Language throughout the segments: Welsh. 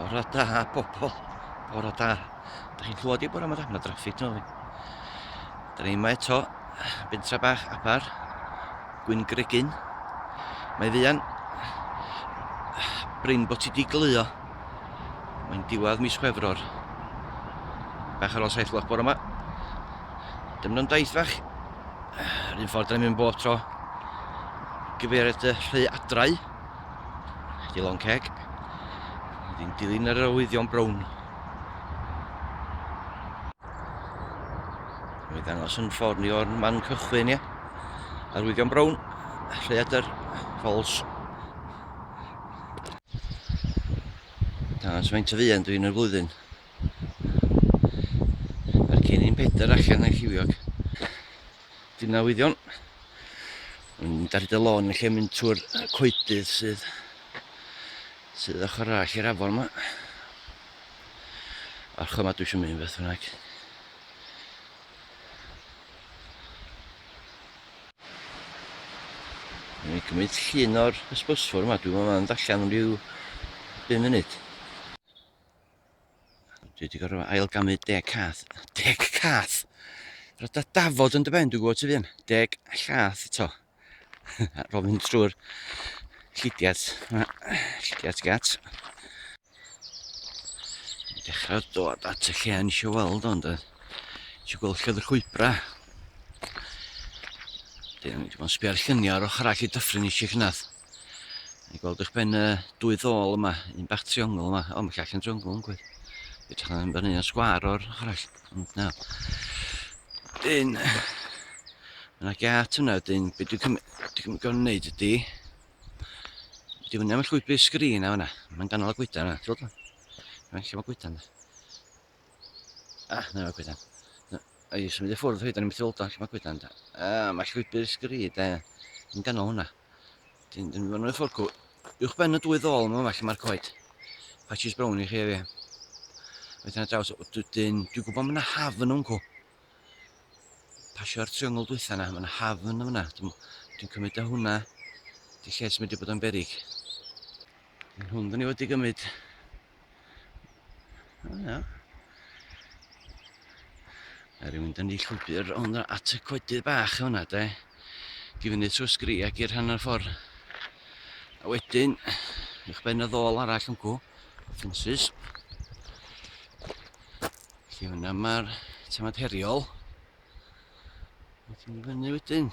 Bore da, bobl. Bore da. Da chi'n clywed i bore yma da? Mae traffig yn ôl. Da ni yma eto. Bentra bach, Aber. Gwyn Gregyn. Mae ddian. Bryn bod ti di gluo. Mae'n diwedd mis Chwefror. Bach ar ôl 7 gloch bore yma. Dymuno'n daith fach. Yr un ffordd da ni'n mynd bob tro. Gyfeiriad y Rhaeadrau. Di long keg. Dwi'n dilyn ar yr wyddion brown. Dwi'n dangos yn ffordd ni o'r man cychwyn, ia. Ar wyddion brown. Rhaeadr Fawr. Dangos faint o fuan dwi'n yr flwyddyn. Ar cyn 1.4 allan yn lliwiog. Dyna wyddion. Dwi'n mynd ar hyd y lôn yn lle mynd trwy'r coedydd sydd ochr arall i'r afon yma. Arch yma dwi eisiau mynd beth bynnag. Dwi'n cymryd llun o'r ysbysfwr yma, dwi'n meddwl yn allan yn rhyw 5 munud. Dwi wedi gorfod ailgamu 10 cath. 10 cath! Roedd dafod yn dy ben, dwi'n gwybod ti fi yn. 10 llath eto. Roedd mynd trwy'r llidiad gat. Dechrau dod at y lle yn eisiau weld ond eisiau gweld lle oedd y llwybra. Dwi'n mynd sbio'r lluniau ar ochr arall i dyffryn eisiau cynnadd. Ni'n gweld eich ben 2 ddôl yma, un bach triongl yma. O, mae llall yn triongl yn gweud. Edrych yn ben un sgwar o'r ochr arall. Na. Dyn. Mae yna gat yna, dyn. Be dwi'n cymryd gwneud ydy. Dwi'n mynd am y llwybr sgrin a hwnna. Mae'n ganol y gwydan yna. Ti'n gweld? Mae'n lle mae gwydan. Na mae gwydan. Ai, symud i ffwrdd hyd, da ni'n mynd i weld lle mae gwydan. Mae llwybr sgrin, yn ganol hwnna. Dwi'n mynd i ffwrdd cw. Uwchben y 2 ddôl yma lle mae'r coed. Patches brown i chi efi. Wedyn ar draws, dwi'n gwybod mae yna hafn o'n cw. Pasio'r triongl dwytha yna, mae yna hafn yma. Dwi'n cymryd o hwnna. Di lle sy'n mynd i bod yn beryg. Hwn da ni wedi gymryd. A rhywun da ni llwybr at y coedydd bach hwnna, de. Gifynu trwy sgri ac i'r rhan o'r ffordd. A wedyn, uwchben y ddôl arall yn cw. Ffensys. Lle hwnna mae'r tamad heriol. Wedyn i fyny wedyn.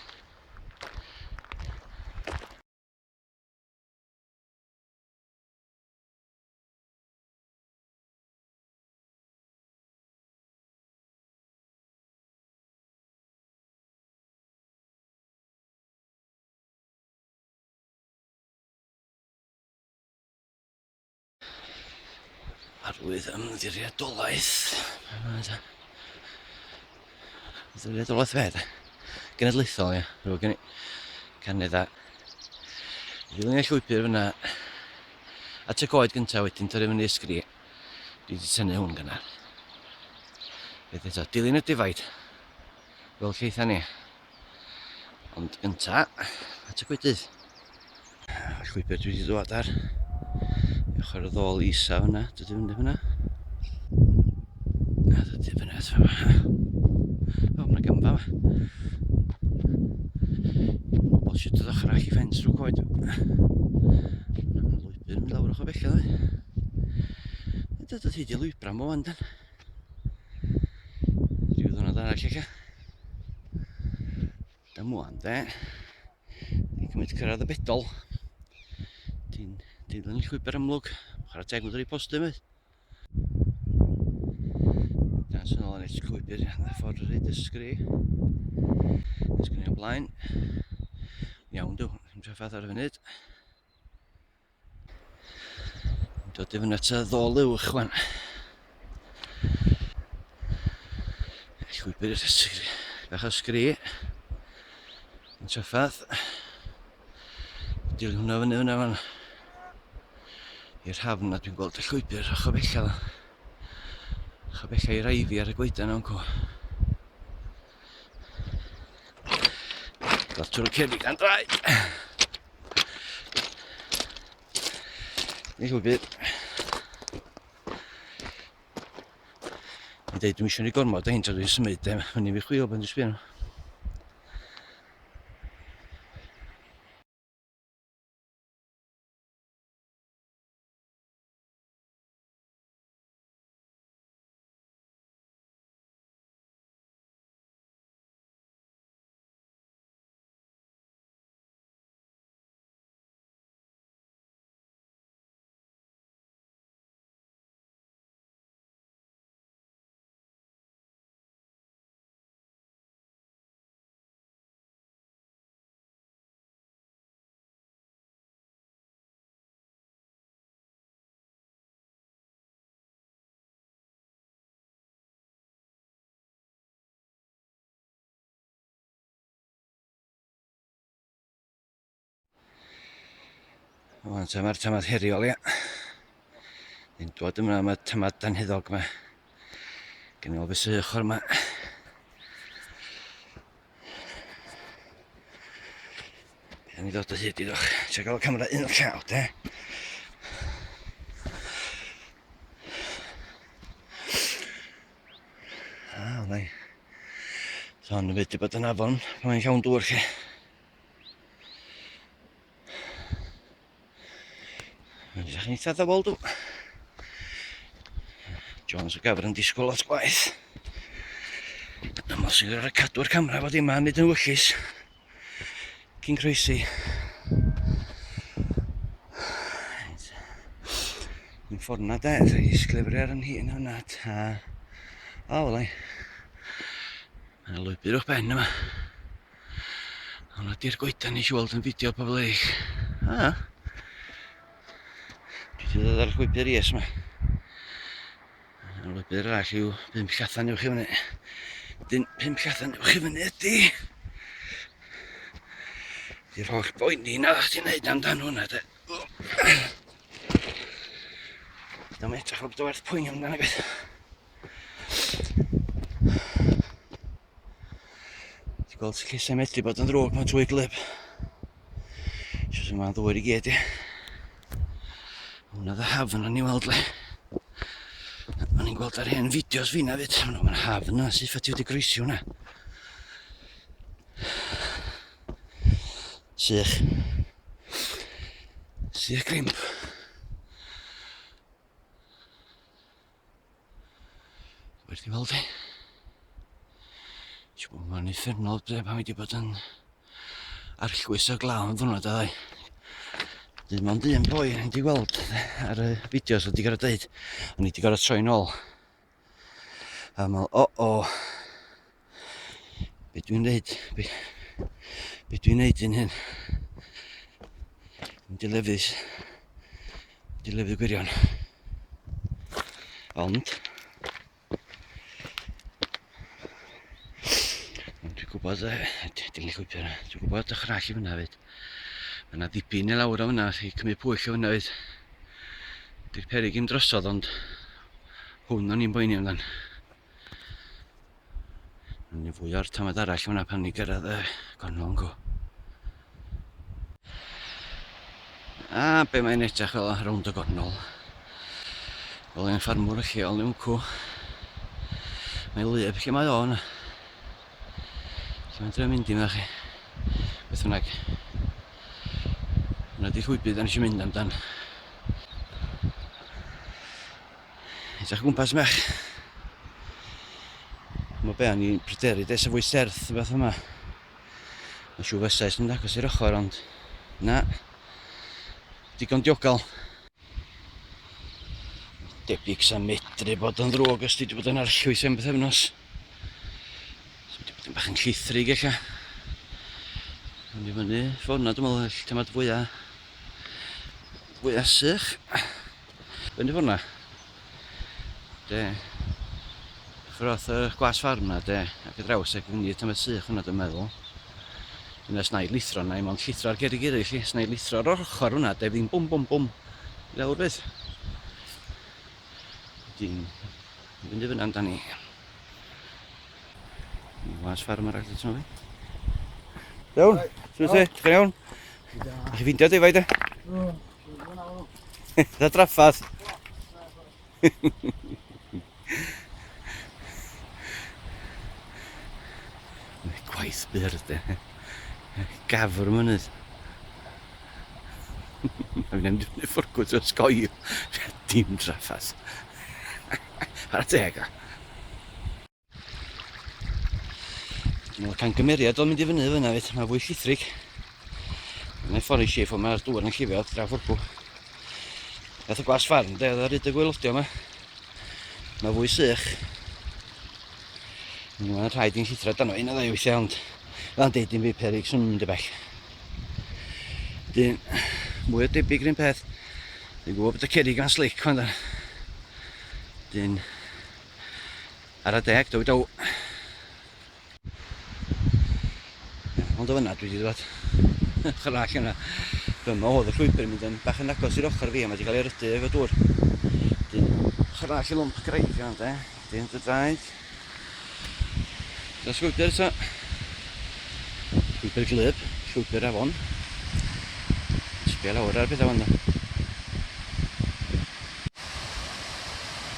Arwydd ymddiriedolaeth. Ymddiriedolaeth fed. Genedlaethol, ia. Rwy'n gen i Carneddau. Ddilyn y llwybr fyna. At y coed gyntaf wedyn, torri fyny ysgri. Dwi wedi tynnu hwn gynnar. Beth eto, dilyn y difaid. Fel lleitha ni. Ond gynta, at y coedydd. Llwybr dwi wedi dod ar. Ochr y ddôl isa hwnna, dydy fyny hwnna. A dydy fyny at fyma. O, mae'na gymfa yma. Bobl sydd dod ochr all i ffens rhyw coed. Mae'n lwybr yn mynd lawr o'ch o bellad fi. Dydy hyd i lwybra mo wan dan. Rhyw ddwrnod arall eich. Da mwan de. Ni'n cymryd cyrraedd y bedol. Dilyn llwybr amlwg. Chwarae teg wedi rhoi postu yma. Dan sy'n ôl yn eich llwybr y ffordd rhaid ysgri. Ysgri o blaen. Iawn dw, yn traffath ar y funud. Dod i fyny at y ddôl uwch wan. Llwybr i'r ysgri. Bach o ysgri. Yn traffath. Dilyn hwnna fyny hwnna fan. I'r hafn a dwi'n gweld y llwybr o'ch o bellal. O'ch o bellal i'r aifi ar y gwedan o'n cw. Gweld trwy'r cerrig gan drai. Ni llwybr. I dweud, dwi'n eisiau ni gormod o hyn tra dwi'n symud, fyny fi chwil ben dwi'n sbio nhw. Wan ta mae'r tamad heriol, ia. Dwi'n dod yma am y tamad danheddog yma. Gen i o beth sy'n ochr yma. Gan i ddod o hyd iddoch. Ti'n gael y camera un o'r llaw, de? Ola i. So hon yn fyd i bod yn afon pan mae'n llawn dŵr chi. Mae'n edrych yn eitha ddafol dw. Jones y gafr yn disgwyl at gwaith. Aml sy'n gorfod cadw'r camera fod yma nid yn wyllus. Cyn croesi. Mi'n ffordd na de, i sglefri ar yn hun hwnna. O, wel i. Mae'n lwybr uwchben yma. Hwna di'r goedan nes i weld yn fideo pobl eich. Dwi wedi dod ar lwybr ies yma. Y lwybr arall yw 5 llathan uwch i fyny. Dyn 5 llathan uwch i fyny ydi. Di'r holl boeni na ddech chi'n neud amdan hwnna de. Dwi'n edrych o bod o werth pwyng amdan y beth. Ti'n gweld sy'n llusau medru bod yn ddrwg mewn trwy gwlyb. Sios yma'n ddwyr i gyd i. Hwna dda hafn o'n i weld le. O'n i'n gweld ar hen fideos fi na fyd. Mae'n hafn na sydd ffati wedi groesi hwnna. Sych. Sych grimp. Werth i weld i. Ti'n gwybod mae'n uffernol pan wedi bod yn arllwys o glaw yn ddwrnod a ddau. Dim ond un boi o'n i wedi gweld ar y fideos oedd wedi gorfod dweud. O'n i wedi gorfod troi nôl. A meddwl, be dwi'n neud? Be dwi'n neud un hyn? Dwi'n dilefydd gwirion. Ond dwi'n gwybod, dwi'n gwybod y chrall i fyna fyd. Mae yna ddipyn i lawr o fyna, i cymryd pwyll o fyna fyd. Di'r peryg i'm drosodd, ond hwn o'n i'n boeni amdan. O'n i'n fwy o'r tamad arall fyna pan ni gyrraedd y gornol yn go. A be mae'n edrych fel rownd y gornol. Fel ein ffarmwr y lleol yn wcw. Mae'n lyb lle mae o yna. Lle mae'n drio mynd i yma chi. Beth bynnag. Hwna di llwybyd da nes i mynd amdan. Edrych gwmpas mech. Mae be o'n i'n pryderu des y fwy serth y beth yma. Mae siw fysais yn agos i'r ochr ond na. Digon diogal. Debyg sa'n medru bod yn ddrwg os di wedi bod yn arllwys am beth efnos. So wedi bod yn bach yn llithrig eich. O'n i fyny ffona dwi'n meddwl tamad fwyaf sych. Fyny ffona. De. Ffrodd y gwas ffarm na de. Ac y draws ac fyny tamad sych hwnna dwi'n meddwl. Yna snaid lithro na i mewn llithro ar gerig eraill i. Snaid lithro ar ochr hwnna de fi'n bwm. I lawr beth. Dwi'n fynd i fyna amdani. Gwas ffarm arall eto fi. Iawn, sy'n ti? Ti'n iawn? Ych chi ffindio defaid e? Da draffath. gwaith byr, de. Gafr mynydd. Mae'n mynd i ffwrgwt o sgoio. Dim traffas. Ar y teg o. Mae'n camgymeriad o'n mynd i fyny fyna fyd. Mae fwy llithrig. Mae'n ffordd i sif o mae'r dŵr yn llifio draw ffwrgw. Gath o glas ffarn, de, oedd ar hyd y gweilodio yma. Mae fwy sych. Mae'n rhaid i'n llithro dan o un o ddau weithiau, ond fel deud dim byd peryg sy'n mynd y bell. Dyn, mwy o debyg rhywun peth. Dwi'n gwybod bod y cerig yn slick, ond dyn, ar y deg, daw. Ond o fyna dwi wedi dod. Ochr all yna. Dyma oedd y llwybr yn mynd yn bach yn agos i'r ochr fi, a mae wedi cael ei rydu efo dŵr. Dyn, ochr all i lwmp greifio, de. Dyn, dy draed. Dyna llwybr eto. Llwybr gwlyb, llwybr afon. Sbio lawr ar beth afon.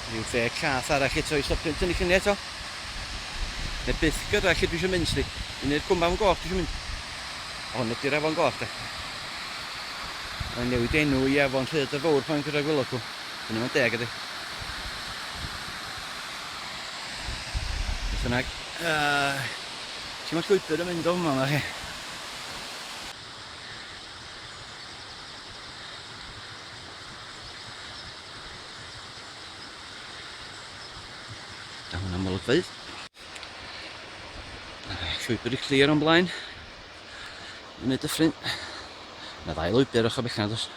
Ryw 10 cath arall eto i stopio tynnu lluniau eto. Neu byth gyda lle dwi eisiau mynd, sti. Unig Gwm Afon Goch dwi eisiau mynd. Hon ydy'r Afon Goch, de. Mae'n newid enw i Afon Rhaeadr Fawr pan gyda'r gwylod nhw. Dyna mae'n deg ydy. Beth bynnag. Lle mae'r llwybr yn mynd o yma, chi? Da hwnna'n molygfeydd. Llwybr i clir o'n blaen. Yn y dyffryn. Mae ddau lwybr o'ch o bellad os.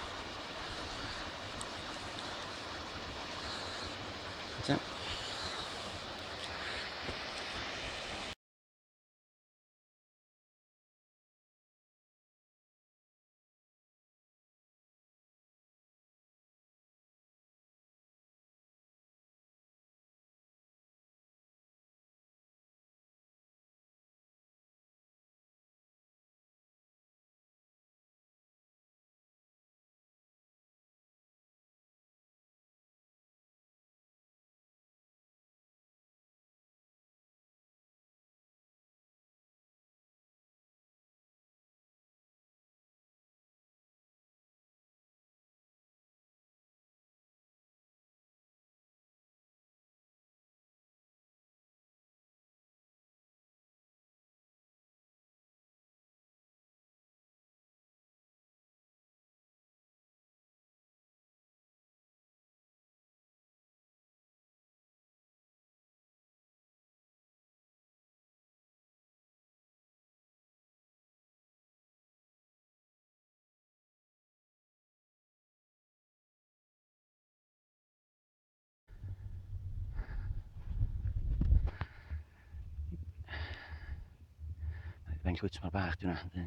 Fe'n llwyt mor bach di hwnna.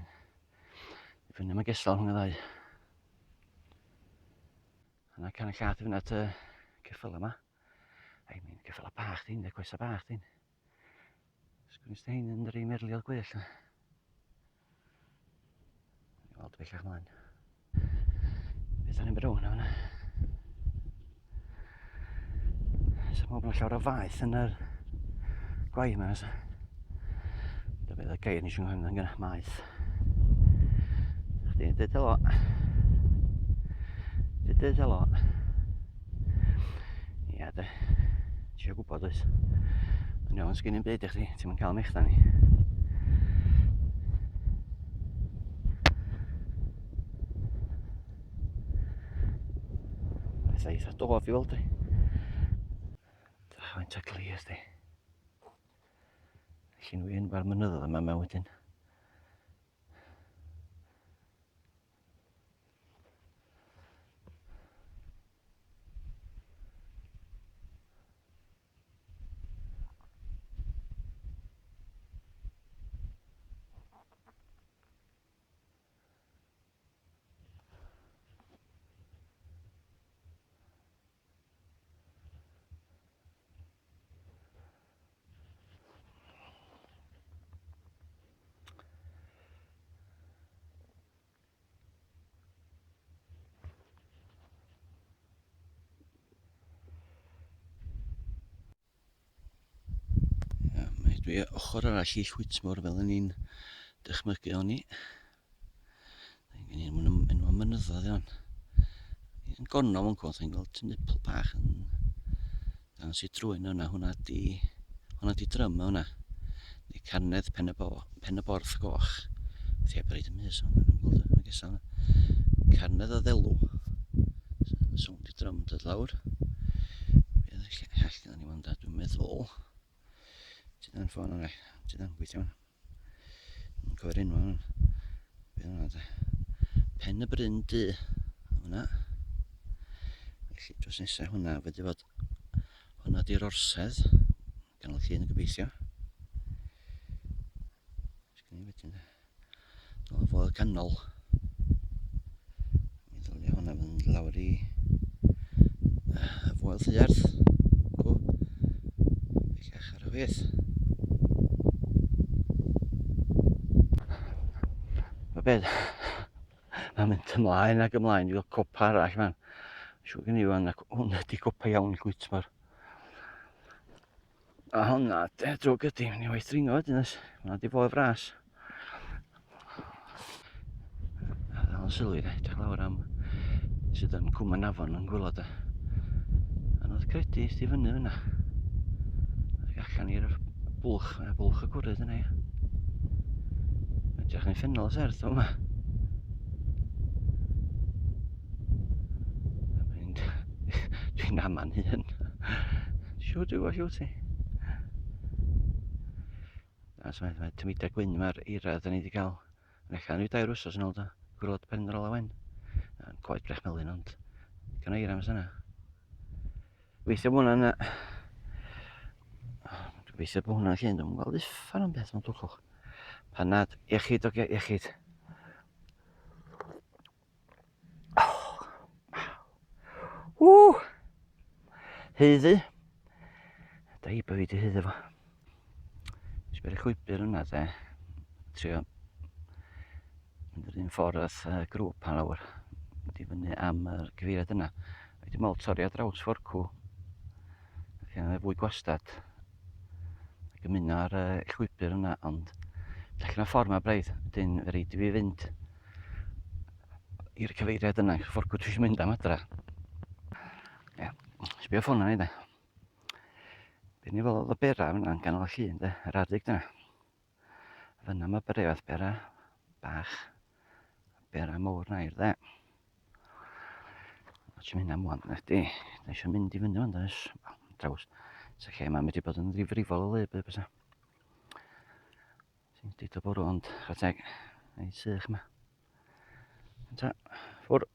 Fyny yma gesol rhwng y ddau. Yna can y llath i fyna at y ceffyla yma. Ai, mi'n ceffyla bach di'n, de, coesa bach di'n. Sgwrs di hyn yn yr un merliodd gwell. Ni'n weld bellach mlaen. Beth o'n i'n byrw hwnna fyna. So mae bod llawer o faeth yn yr gwaith yma. Da beth y geir ni siwng hwnnw yn gyda maeth. Chdi'n dweud y lot. Dwi'n dweud y lot. Ia de. Ti eisiau gwybod oes. Yn iawn, sgyn i'n byd i chdi. Ti'n mynd cael mechta ni. Beth eitha dof i weld i. Faint o glir di. Felly nhw un bar mynyddodd yma mewn wedyn. Dwi ochr arall i Llwytmor fel yn ni'n dychmygu o'n i. Gen i'n enw am mynyddodd iawn. Yn gonol mewn cwrs, i'n gweld nipl bach yn dangos i Dwi'n hwnna. Hwnna di drym hwnna. Di Carnedd Pen y Borth Goch. Fyddi heb reid y mis hwnna, yn gweld y gesal. Carnedd o ddelw. Swn di drym dod lawr. Bydd y llall gyda ni wanda, dwi'n meddwl. Tyda'n ffôn hwnna, tyda'n gweithio hwnna. Yn cofio'r enw hwnna. Bydd hwnna de. Pen y Bryn Du. Hwnna. Felly dros nesaf hwnna, fyddi fod hwnna di'r orsedd. Ganol llun y gobeithio. Sgyn i wedyn de. Dyna fod y canol. Mi ddylio hwnna fynd lawr i Foel Lluardd. Bellach ar y beth. Mae beth. Mae'n mynd ymlaen ac ymlaen. Dwi'n cael copa arall man. Siw gen i wan, hwnna di copa iawn i Llwytmor. A hwnna, drwg ydi, mynd i waith dringo wedyn ys. Hwnna di fo y fras. A ddal yn sylwi de, edrych lawr am sydd yn Gwm Afon yn gwylod e. A nodd credu ysdi fyny fyna. Allan i'r bwlch y gwrdd yna i. Edrych yn ffennol y serth o yma. Dwi'n aman hyn. Siw ti. Mae tymidau gwyn mae'r eira da ni wedi cael. Yn allan rhyw 2 wsos yn ôl da. Gwrdd pen yr olawen. Yn coed brech melyn ond. Gan eira mas yna. Gobeithio bod hwnna'n... Gobeithio bod hwnna'n llun. Dwi'n gweld uffar am beth mewn twchwch. Pan nad iechyd o iechyd. Heiddi. Da i bod fi di heiddi fo. Sber y llwybr yna de. Trio mynd yr un ffordd grŵp a lawr. Mynd i fyny am yr gyfeiriad yna. Wedi meddwl torri ar draws fforcw. Felly fwy gwastad. Ac ymuno ar llwybr yna ond allan o'r ffordd yma braidd. Wedyn rhaid i fi fynd i'r cyfeiriad yna. Fforcw dwi eisiau mynd am adra. Ia, sbio ffôn yna i de. Be ni fel oedd o bera fyna yn ganol y llun de, yr adeg dyna. Fyna mae beryg bera bach, bera mowr na i'r de. Os mynd am wan, da eisiau mynd i fyny wan, draws. So lle mae wedi bod yn ddifrifol o lyb, bysa. Sy'n dyd o bwrw, ond chateg, ei sych yma. Ta, ffwr.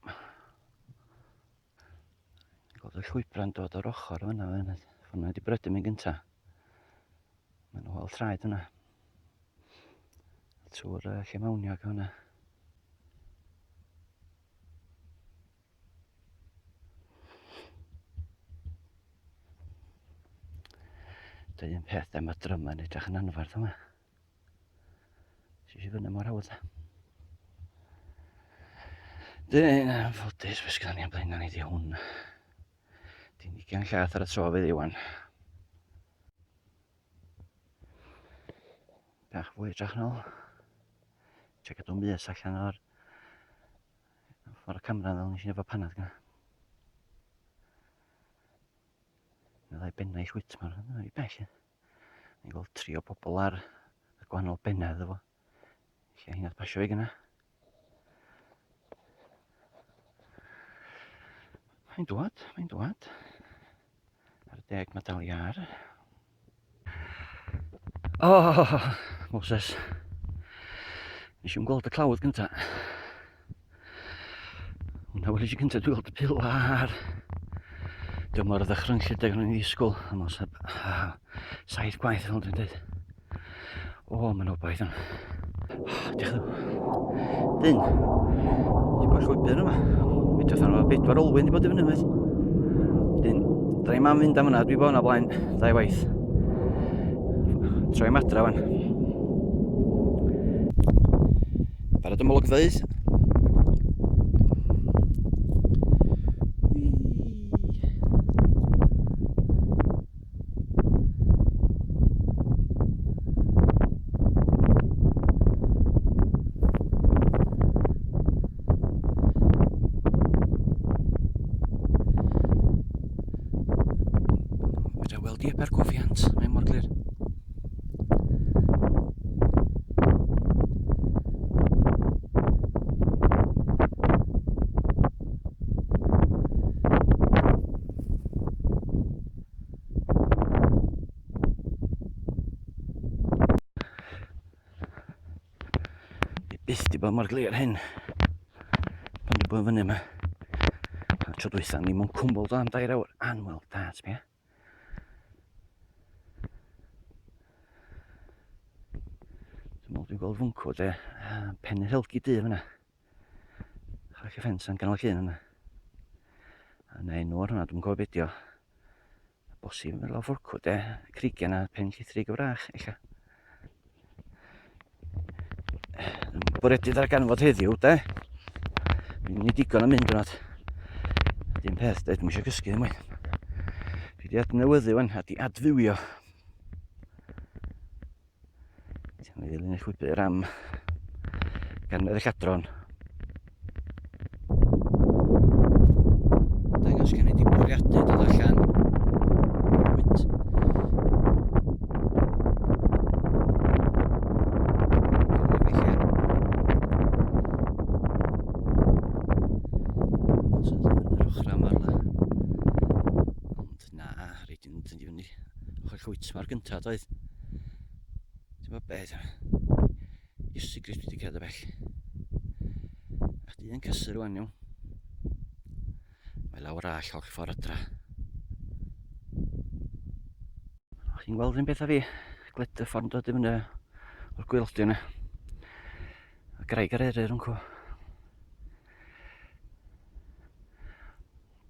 Gweld y llwybra'n dod o'r ochr fyna, hwnna wedi brydu mi'n gynta. Mae'n hwyl thraed hwnna. Trwy'r lle mawniog hwnna. Dyna un peth am y dryma yn edrych yn anfarth yma. Eisiau fyny mor hawdd. Dyna yn ffodus, fes gyda ni am blaen ni di hwn. Di'n ugain llaeth ar y tro fydd i wan. Bach fwy edrych nôl. Check adwn bys allan o'r ffordd y camera ddol nes i efo panad gyda. Yna ddau bennau Llwytmor, yna i bell. Ni'n gweld 3 o bobl ar y gwahanol bennau efo. Lle hynna'n pasio fi gyna. Mae'n dwad. Ar y 10 mae dal i ar. Moses. Nes i'n gweld y clawdd gynta. Hwna wedi gynta dwi'n gweld y pilar. Dwi'n mor ddychrynllid ag o'n i'n ddisgwyl. Am os 7 gwaith fel dwi'n dweud. Mae'n obaith yna. Diolch ydw. Dyn. Ti'n gweld llwybr yma. Fydwch yna 4 olwyn di bod i fyny yma. Dyn. Da i mam fynd am hwnna. Dwi bod hwnna blaen 2 waith. Troi am adra wan. Barod ymolygfeydd. weld i epa'r coffiant, mae'n mor glir. Byth di bod mor glir hyn pan di bod fyny yma. A tro dwytha ni mewn cwmbl do am 2 awr. Anwel da, sbia. Dwi'n gweld fwncw de, pen yr helgi du fyna. Chach y ffens yn ganol llun yna. A na enw ar hwnna, dwi'n gwybod beth di o. Bosib yn fel fwrcw de, crigiau na pen llithrig y frach, eich. Bwredydd ar ganfod heddiw, de. Dwi'n ni digon am mynd yna. Dim peth, de, dwi'n eisiau cysgu ddim mwy. Dwi di adnewyddu wan, a di adfywio. Ti'n ddilyn eich llwybr am ganfod y lladron. Dangos gen i di bwriadu dod allan. Wyt. Llwyt ma'r gynta doedd. Ti'n bod beth? Iesu Grist wedi cerdded bell. A chdi yn cysur rwan iawn. Mae lawr all o'r ffordd adra. O'ch chi'n gweld rhywun beth a fi? Gled y ffordd dod i fyny o'r gwyldio yna. A graig ar eryr yn cw.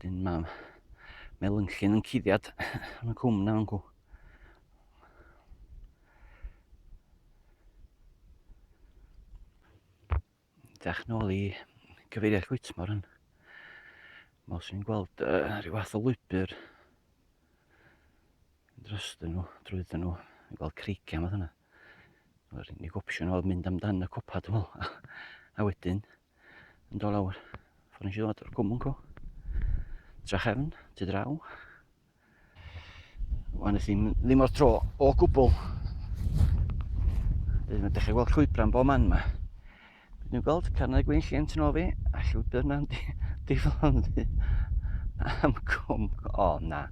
Dyn ma lyncyn yn cuddiad yn y cwm na yn cw. Dach nôl i gyfeiriad Llwytmor yn. Wel, sy'n gweld rhyw fath o lwybr drostyn nhw, drwydden nhw, i gweld creigia math yna. Yr unig opsiwn oedd mynd amdan y copa, dwi'n meddwl. A wedyn, yn dod lawr. Ffordd nes i ddod o'r cwm yn co. Drachefn, tu draw. Wan eith ddim o'r tro o gwbl. Dwi'n dechrau gweld llwybran bob man yma. Dwi'n gweld Carneddau Gwyn tu nôl fi, a llwybr na'n diflannu am cwm. O, na.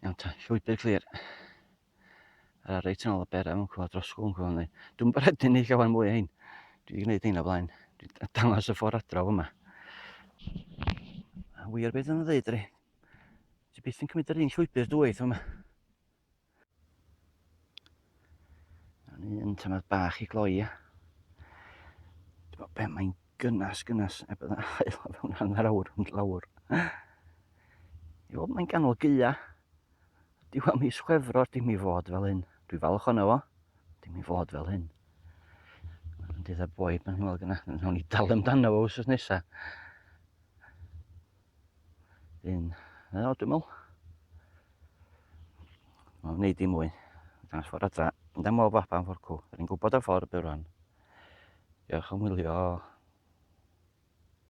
Iawn ta, llwybr clir. A reit yn ôl y bera mewn cwad dros gwyn cwad. Dwi'n berydu ni llawan mwy o hyn. Dwi wedi gwneud hyn o blaen. Dwi'n dangos y ffordd adra o yma. A wir beth yn dweud ri. Ti byth yn cymryd yr un llwybr dwyth yma. Un tymad bach i gloi. Dwi'n bod be mae'n gynnas. E bydd yn hael o fewn hanner awr yn lawr. I fod mae'n ganol gaea. Diwan mis Chwefror, dim i fod fel hyn. Dwi falch ono fo, dim i fod fel hyn. Yn dydd a boi, pan hwnnw gyna, nawn ni dal amdano fo wsos nesa. Dwi'n meddwl. Mae'n wneud i mwy. Dangos ffordd adra. Yn da mob fapa yn ffordd cw. Rwy'n gwybod o'r ffordd byr rhan. Diolch am wylio.